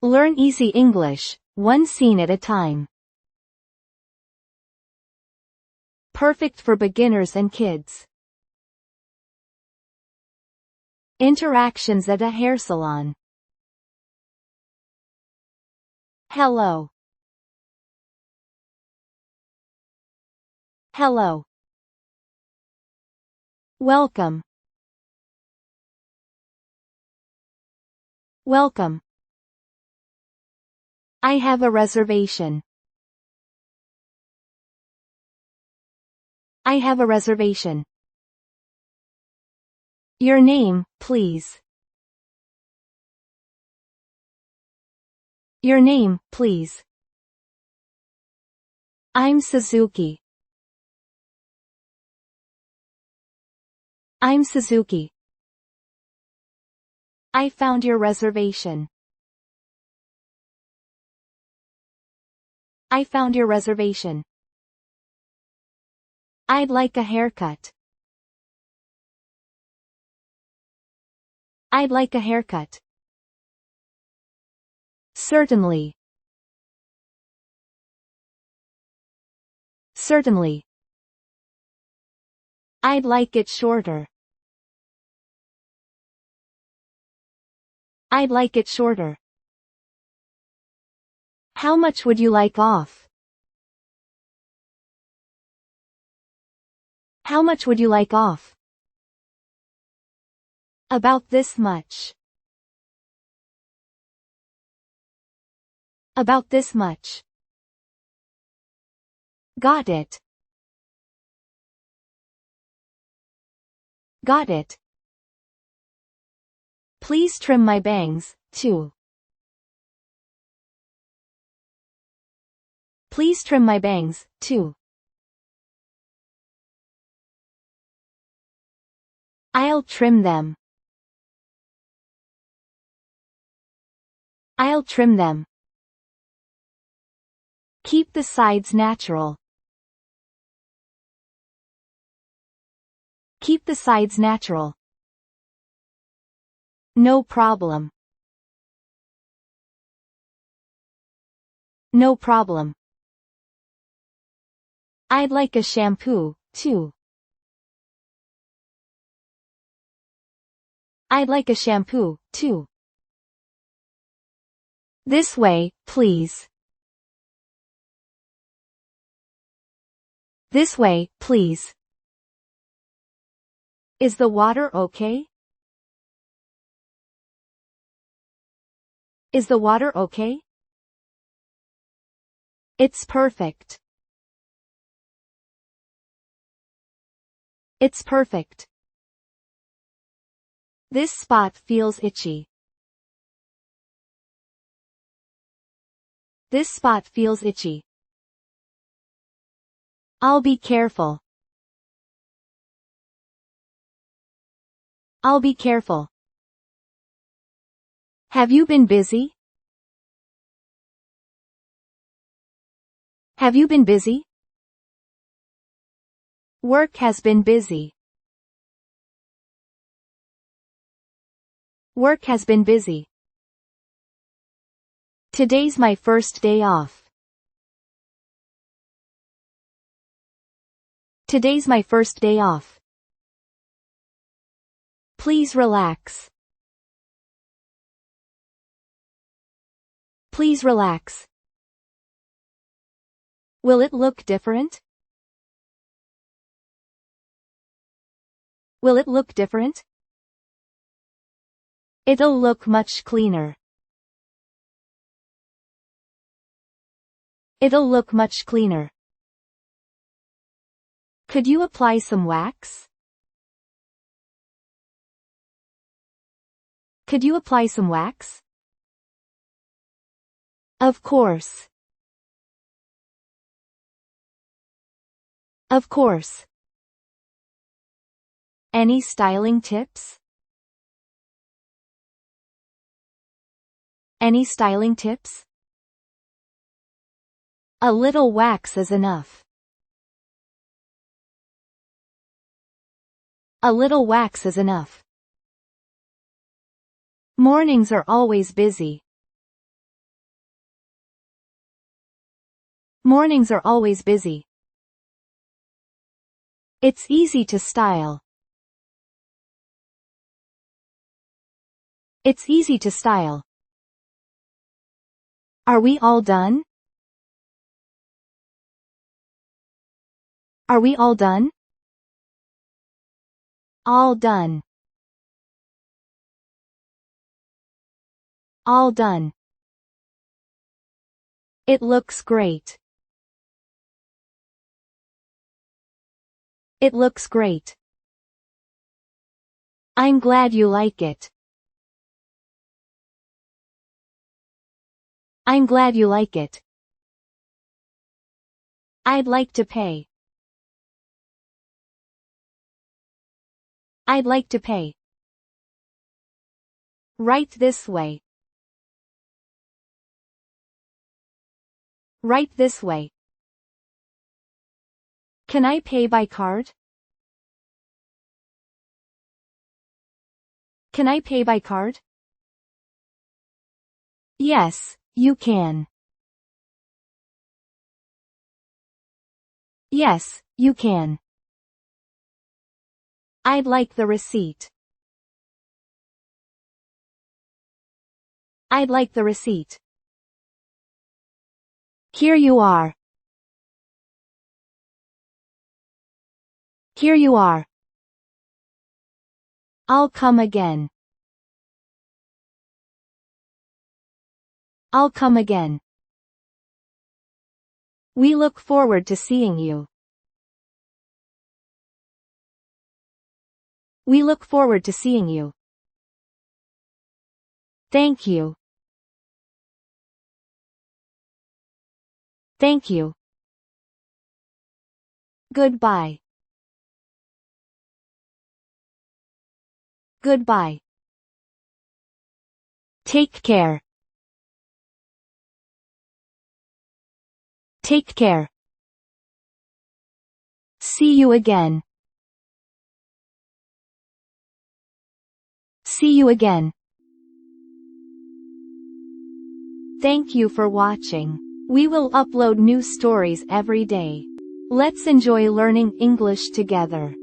Learn easy English, one scene at a time. Perfect for beginners and kids. Interactions at a hair salon. Hello. Hello. Welcome. Welcome. I have a reservation. I have a reservation. Your name, please. Your name, please. I'm Suzuki. I'm Suzuki. I found your reservation. I found your reservation. I'd like a haircut. I'd like a haircut. Certainly. Certainly. I'd like it shorter. I'd like it shorter. How much would you like off? How much would you like off? About this much. About this much. Got it. Got it. Please trim my bangs, too. Please trim my bangs, too. I'll trim them. I'll trim them. Keep the sides natural. Keep the sides natural. No problem. No problem. I'd like a shampoo, too. I'd like a shampoo, too. This way, please. This way, please. Is the water okay? Is the water okay? It's perfect. It's perfect. This spot feels itchy. This spot feels itchy. I'll be careful. I'll be careful. Have you been busy? Have you been busy? Work has been busy. Work has been busy. Today's my first day off. Today's my first day off. Please relax. Please relax. Will it look different? Will it look different? It'll look much cleaner. It'll look much cleaner. Could you apply some wax? Could you apply some wax? Of course. Of course. Any styling tips? Any styling tips? A little wax is enough. A little wax is enough. Mornings are always busy. Mornings are always busy. It's easy to style. It's easy to style. Are we all done? Are we all done? All done. All done. It looks great. It looks great. I'm glad you like it. I'm glad you like it. I'd like to pay. I'd like to pay. Right this way. Right this way. Can I pay by card? Can I pay by card? Yes, you can. Yes, you can. I'd like the receipt. I'd like the receipt. Here you are. Here you are. I'll come again. I'll come again. We look forward to seeing you. We look forward to seeing you. Thank you. Thank you. Goodbye. Goodbye. Take care. Take care. See you again. See you again. Thank you for watching. We will upload new stories every day. Let's enjoy learning English together.